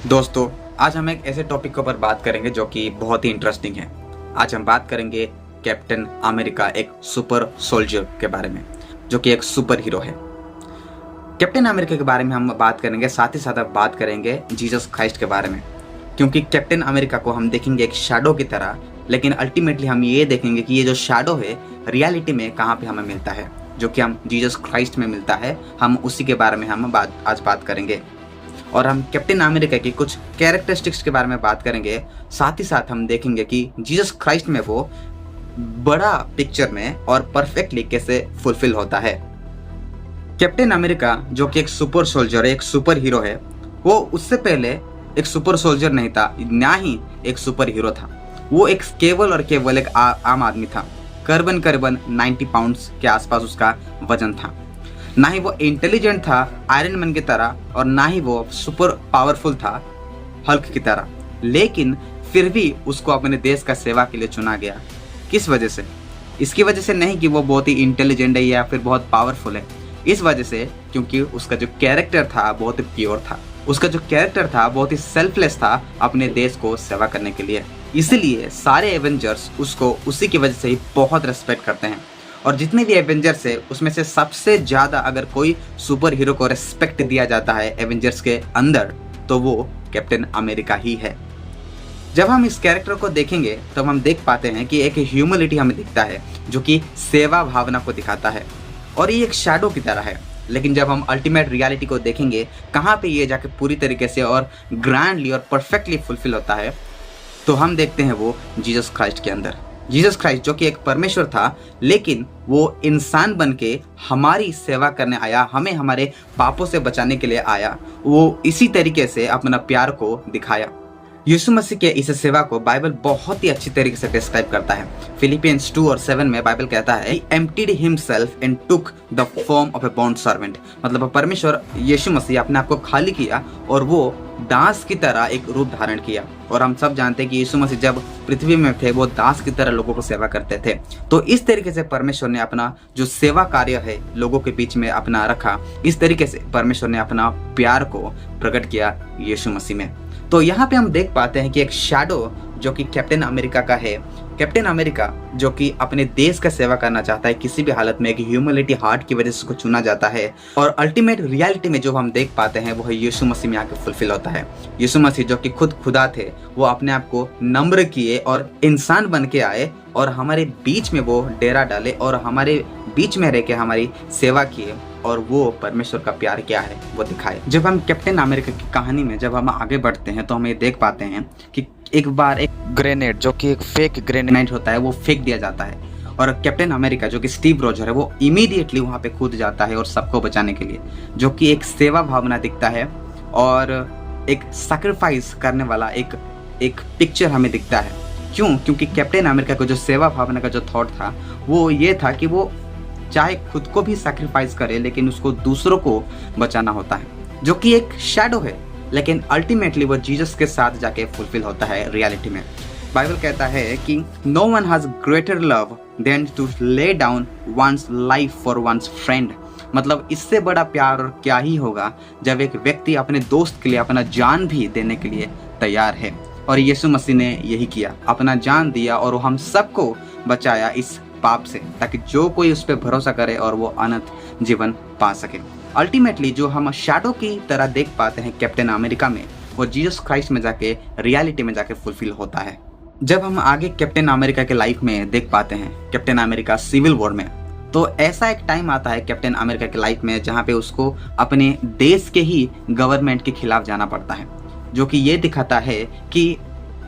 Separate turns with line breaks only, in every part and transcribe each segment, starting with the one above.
दोस्तों, आज हम एक ऐसे टॉपिक के ऊपर बात करेंगे जो कि बहुत ही इंटरेस्टिंग है। आज हम बात करेंगे कैप्टन अमेरिका, एक सुपर सोल्जर के बारे में, जो कि एक सुपर हीरो है। कैप्टन अमेरिका के बारे में हम बात करेंगे, साथ ही साथ बात करेंगे जीसस क्राइस्ट के बारे में, क्योंकि कैप्टन अमेरिका को हम देखेंगे एक शैडो की तरह, लेकिन अल्टीमेटली हम ये देखेंगे कि ये जो शैडो है रियलिटी में कहाँ पे हमें मिलता है, जो कि हम जीसस क्राइस्ट में मिलता है। हम उसी के बारे में हम आज बात करेंगे और हम कैप्टन अमेरिका की कुछ कैरेक्टरिस्टिक्स के बारे में बात करेंगे। साथ ही साथ हम देखेंगे कि जीसस क्राइस्ट में वो बड़ा पिक्चर में और परफेक्टली कैसे फुलफिल होता है। कैप्टन अमेरिका जो कि एक सुपर सोल्जर है, एक सुपर हीरो है, वो उससे पहले एक सुपर सोल्जर नहीं था, ना ही एक सुपर हीरो था। वो एक केवल और केवल एक आम आदमी था। करीबन 90 पाउंड्स के आसपास उसका वजन था। ना ही वो इंटेलिजेंट था आयरन मैन की तरह, और ना ही वो सुपर पावरफुल था हल्क की तरह, लेकिन फिर भी उसको अपने देश का सेवा के लिए चुना गया। किस वजह से? इसकी वजह से नहीं कि वो बहुत ही इंटेलिजेंट है या फिर बहुत पावरफुल है। इस वजह से क्योंकि उसका जो कैरेक्टर था बहुत ही प्योर था। उसका जो कैरेक्टर था बहुत ही सेल्फलेस था, अपने देश को सेवा करने के लिए। इसलिए सारे एवेंजर्स उसको उसी की वजह से ही बहुत रेस्पेक्ट करते हैं। और जितने भी एवेंजर्स है उसमें से सबसे ज़्यादा अगर कोई सुपर हीरो को रेस्पेक्ट दिया जाता है एवेंजर्स के अंदर, तो वो कैप्टन अमेरिका ही है। जब हम इस कैरेक्टर को देखेंगे तो हम देख पाते हैं कि एक ह्यूमिलिटी हमें दिखता है, जो कि सेवा भावना को दिखाता है, और ये एक शैडो की तरह है। लेकिन जब हम अल्टीमेट रियलिटी को देखेंगे, कहाँ पे ये जाके पूरी तरीके से और ग्रैंडली और परफेक्टली फुलफिल होता है, तो हम देखते हैं वो जीसस क्राइस्ट के अंदर। जीसस क्राइस्ट जो कि एक परमेश्वर था, लेकिन वो इंसान बन के हमारी सेवा करने आया, हमें हमारे पापों से बचाने के लिए आया। वो इसी तरीके से अपना प्यार को दिखाया। यीशु मसीह के इस सेवा को बाइबल बहुत ही अच्छी तरीके से डिस्क्राइब करता है। फिलिपियंस 2:7 में बाइबल कहता है, He emptied himself and took the form of a bond servant। मतलब परमेश्वर यीशु मसीह अपने आप को खाली किया और वो दास की तरह एक रूप धारण किया। और हम सब जानते हैं कि यीशु मसीह जब पृथ्वी में थे वो दास की तरह लोगों को सेवा करते थे। तो इस तरीके से परमेश्वर ने अपना जो सेवा कार्य है लोगों के बीच में अपना रखा। इस तरीके से परमेश्वर ने अपना प्यार को प्रकट किया यीशु मसीह में। तो यहाँ पे हम देख पाते हैं कि एक शैडो जो कि कैप्टन अमेरिका का है। कैप्टन अमेरिका जो कि अपने देश का सेवा करना चाहता है, किसी भी हालत में एक ह्यूमिलिटी हार्ट की वजह से उसको चुना जाता है। और अल्टीमेट रियलिटी में जो हम देख पाते हैं वो है यीशु मसीह में आके फुलफिल होता है। यीशु मसीह जो कि खुद खुदा थे, वो अपने आप को नम्र किए और इंसान बन के आए और हमारे बीच में वो डेरा डाले और हमारे बीच में रह के हमारी सेवा किए, और वो परमेश्वर का प्यार क्या है वो दिखाए। जब हम कैप्टन अमेरिका की कहानी में जब हम आगे बढ़ते हैं तो हम ये देख पाते हैं कि एक बार एक ग्रेनेड जो कि एक फेक ग्रेनेड होता है वो फेंक दिया जाता है, और कैप्टन अमेरिका जो कि स्टीव रोजर है वो इमीडिएटली वहाँ पे कूद जाता है और सबको बचाने के लिए, जो कि एक सेवा भावना दिखता है और एक सैक्रिफाइस करने वाला एक पिक्चर हमें दिखता है। क्यों? क्योंकि कैप्टन अमेरिका को जो सेवा भावना का जो थॉट था वो ये था कि वो चाहे खुद को भी सैक्रिफाइस करे, लेकिन उसको दूसरों को बचाना होता है, जो कि एक शैडो है, लेकिन अल्टीमेटली वो जीसस के साथ जाके फुलफिल होता है रियलिटी में। बाइबल कहता है कि no one has greater love than to lay down one's life for one's friend. मतलब इससे बड़ा प्यार और क्या ही होगा जब एक व्यक्ति अपने दोस्त के लिए अपना जान भी देने के लिए तैयार है। और यीशु मसीह ने यही किया, अपना जान दिया और हम सबको बचाया इस पाप से, ताकि जो कोई उस पर भरोसा करे और वो अनंत जीवन पा सके। अल्टीमेटली जो हम शैडो की तरह देख पाते हैं कैप्टन अमेरिका में, वो जीसस क्राइस्ट में जाके रियलिटी में जाके फुलफिल होता है। जब हम आगे कैप्टन अमेरिका के लाइफ में देख पाते हैं कैप्टन अमेरिका सिविल वॉर में, तो ऐसा एक टाइम आता है कैप्टन अमेरिका के लाइफ में जहाँ पे उसको अपने देश के ही गवर्नमेंट के खिलाफ जाना पड़ता है, जो कि ये दिखाता है कि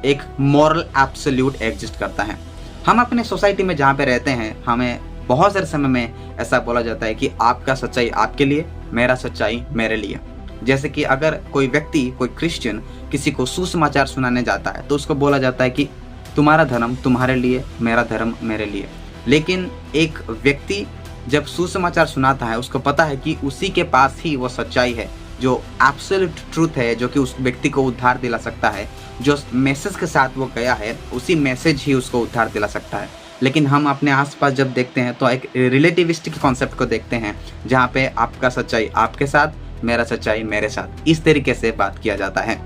एक मॉरल एब्सोल्यूट एग्जिस्ट करता है। हम अपने सोसाइटी में जहाँ पे रहते हैं, हमें बहुत सारे समय में ऐसा बोला जाता है कि आपका सच्चाई आपके लिए, मेरा सच्चाई मेरे लिए। जैसे कि अगर कोई व्यक्ति, कोई क्रिश्चियन किसी को सुसमाचार सुनाने जाता है तो उसको बोला जाता है कि तुम्हारा धर्म तुम्हारे लिए, मेरा धर्म मेरे लिए। लेकिन एक व्यक्ति जब सुसमाचार सुनाता है उसको पता है कि उसी के पास ही वो सच्चाई है, जो एब्सोल्यूट ट्रूथ है, जो कि उस व्यक्ति को उद्धार दिला सकता है। जो मैसेज के साथ वो गया है उसी मैसेज ही उसको उद्धार दिला सकता है। लेकिन हम अपने आसपास जब देखते हैं तो एक रिलेटिविस्टिक कॉन्सेप्ट को देखते हैं, जहाँ पे आपका सच्चाई आपके साथ, मेरा सच्चाई मेरे साथ, इस तरीके से बात किया जाता है।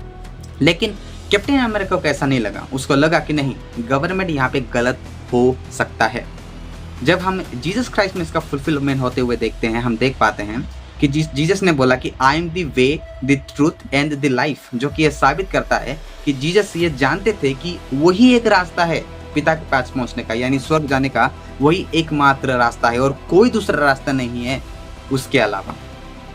लेकिन कैप्टन अमेरिका को ऐसा नहीं लगा। उसको लगा कि नहीं, गवर्नमेंट यहाँ पे गलत हो सकता है। जब हम जीसस क्राइस्ट में इसका फुलफिलमेंट होते हुए देखते हैं, हम देख पाते हैं कि जीसस ने बोला कि I am the way, the truth and the life, जो कि यह साबित करता है कि जीसस ये जानते थे कि वही एक रास्ता है पिता के पास पहुंचने का, यानी स्वर्ग जाने का वही एकमात्र रास्ता है और कोई दूसरा रास्ता नहीं है उसके अलावा।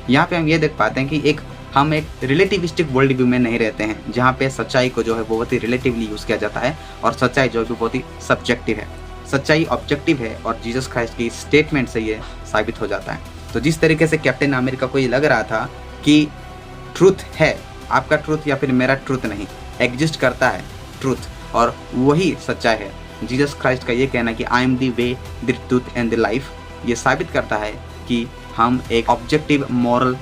यहाँ पे हम ये देख पाते हैं कि हम एक रिलेटिविस्टिक वर्ल्ड व्यू में नहीं रहते हैं, जहाँ पे सच्चाई को जो है बहुत ही रिलेटिवली यूज किया जाता है और सच्चाई जो है बहुत ही सब्जेक्टिव है। सच्चाई ऑब्जेक्टिव है और जीसस क्राइस्ट की स्टेटमेंट से ये साबित हो जाता है। तो जिस तरीके से कैप्टन अमेरिका को ये लग रहा था कि ट्रूथ है, आपका ट्रूथ या फिर मेरा ट्रूथ नहीं, एग्जिस्ट करता है ट्रूथ और वही सच्चाई है। जीसस क्राइस्ट का ये कहना कि I am the way, the truth and the life, ये साबित करता है कि हम एक ऑब्जेक्टिव मॉरल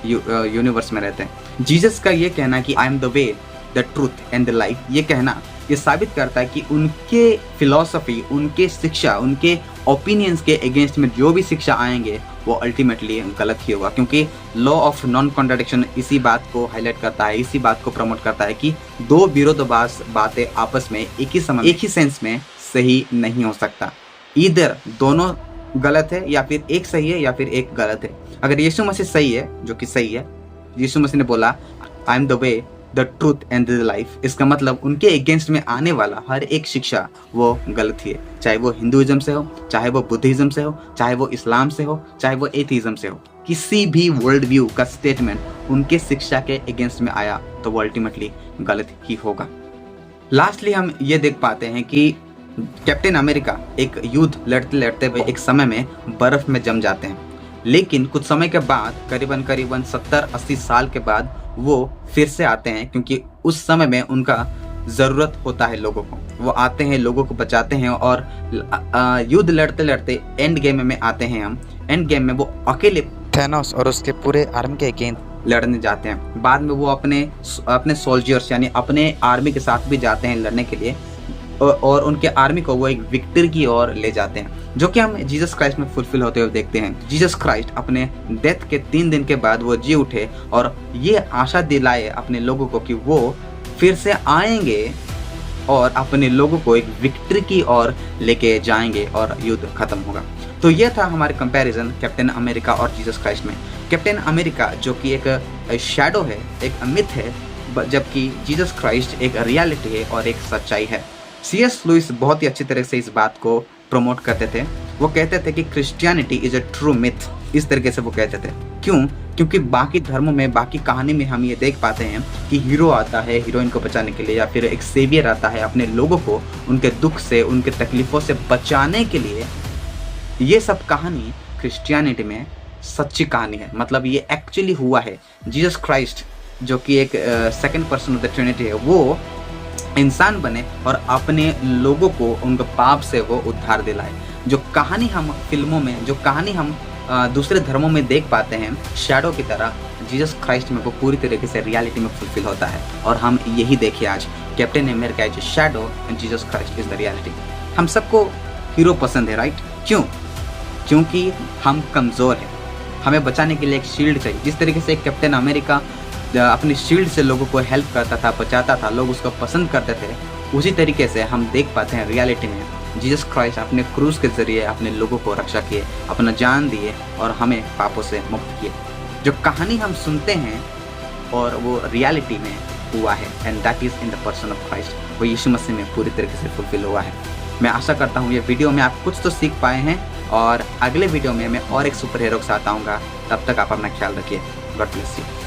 यूनिवर्स में रहते हैं। जीसस का ये कहना कि I am the way, the truth and the life, ये कहना ये साबित करता है कि उनके फिलॉसफी, उनके शिक्षा, उनके ओपिनियंस के अगेंस्ट में जो भी शिक्षा आएंगे वो अल्टीमेटली गलत ही होगा, क्योंकि लॉ ऑफ नॉन कॉन्ट्राडिक्शन इसी बात को हाईलाइट करता है, इसी बात को प्रमोट करता है कि दो विरोधाभास बातें आपस में एक ही समय, एक ही सेंस में सही नहीं हो सकता। इधर दोनों गलत है या फिर एक सही है या फिर एक गलत है। अगर यीशु मसीह सही है, जो कि सही है, यीशु मसीह ने बोला I am the way, the truth and the life, इसका मतलब उनके अगेंस्ट में आने वाला हर एक शिक्षा वो गलत ही है, चाहे वो हिंदुइज्म से हो, चाहे वो बुद्धिज्म से हो, चाहे वो इस्लाम से हो, चाहे वो एथीज्म से हो। किसी भी वर्ल्ड व्यू का स्टेटमेंट उनके शिक्षा के अगेंस्ट में आया तो वो अल्टीमेटली गलत ही होगा। लास्टली हम ये देख पाते हैं कि कैप्टन अमेरिका एक युद्ध लड़ते लड़ते हुए एक समय में बर्फ में जम जाते हैं, लेकिन कुछ समय के बाद करीबन 70-80 साल के बाद वो फिर से आते हैं, क्योंकि उस समय में उनका ज़रूरत होता है लोगों को। वो आते हैं, लोगों को बचाते हैं और युद्ध लड़ते लड़ते एंड गेम में आते हैं। हम एंड गेम में वो अकेले थैनोस और उसके पूरे आर्मी के अगेंस्ट लड़ने जाते हैं। बाद में वो अपने सोल्जर्स यानी अपने आर्मी के साथ भी जाते हैं लड़ने के लिए और उनके आर्मी को वो एक विक्ट्री की ओर ले जाते हैं, जो कि हम जीसस क्राइस्ट में फुलफिल होते हुए देखते हैं। जीसस क्राइस्ट अपने डेथ के 3 दिन के बाद वो जी उठे और ये आशा दिलाए अपने लोगों को कि वो फिर से आएंगे और अपने लोगों को एक विक्ट्री की ओर लेके जाएंगे और युद्ध खत्म होगा। तो ये था हमारे कंपैरिजन कैप्टन अमेरिका और जीसस क्राइस्ट में। कैप्टन अमेरिका जो कि एक शैडो है, एक मिथ है, जबकि जीसस क्राइस्ट एक रियलिटी है और एक सच्चाई है। C.S. लुइस बहुत ही अच्छी तरह से इस बात को प्रमोट करते थे। वो कहते थे कि Christianity is a true myth, इस तरीके से वो कहते थे। क्यों? क्योंकि बाकी धर्मों में, बाकी कहानी में हम ये देख पाते हैं कि हीरो आता है हीरोइन को बचाने के लिए, या फिर एक सेवियर आता है अपने लोगों को उनके दुख से, उनके तकलीफों से बचाने के लिए। ये सब कहानी क्रिश्चियनिटी में सच्ची कहानी है, मतलब ये एक्चुअली हुआ है। जीसस क्राइस्ट जो कि एक second person of the Trinity है, वो इंसान बने और अपने लोगों को उनके पाप से वो उद्धार दिलाए। जो कहानी हम फिल्मों में, जो कहानी हम दूसरे धर्मों में देख पाते हैं शैडो की तरह, जीसस क्राइस्ट में वो पूरी तरीके से रियलिटी में फुलफिल होता है। और हम यही देखे आज, captain America is shadow and Jesus Christ is the reality. हम सबको हीरो पसंद है, राइट? क्यों? क्योंकि हम कमज़ोर हैं, हमें बचाने के लिए एक शील्ड चाहिए। जिस तरीके से कैप्टन अमेरिका अपनी शील्ड से लोगों को हेल्प करता था, बचाता था, लोग उसको पसंद करते थे, उसी तरीके से हम देख पाते हैं रियलिटी में जीसस क्राइस्ट अपने क्रूस के जरिए अपने लोगों को रक्षा किए, अपना जान दिए और हमें पापों से मुक्त किए। जो कहानी हम सुनते हैं और वो रियलिटी में हुआ है, and that is in the person of Christ, वो यीशु मसीह में पूरी तरीके से फुलफिल हुआ है। मैं आशा करता हूँ ये वीडियो में आप कुछ तो सीख पाए हैं, और अगले वीडियो में मैं और एक सुपर हीरो के साथ आऊँगा। तब तक आप अपना ख्याल रखिए। God bless you.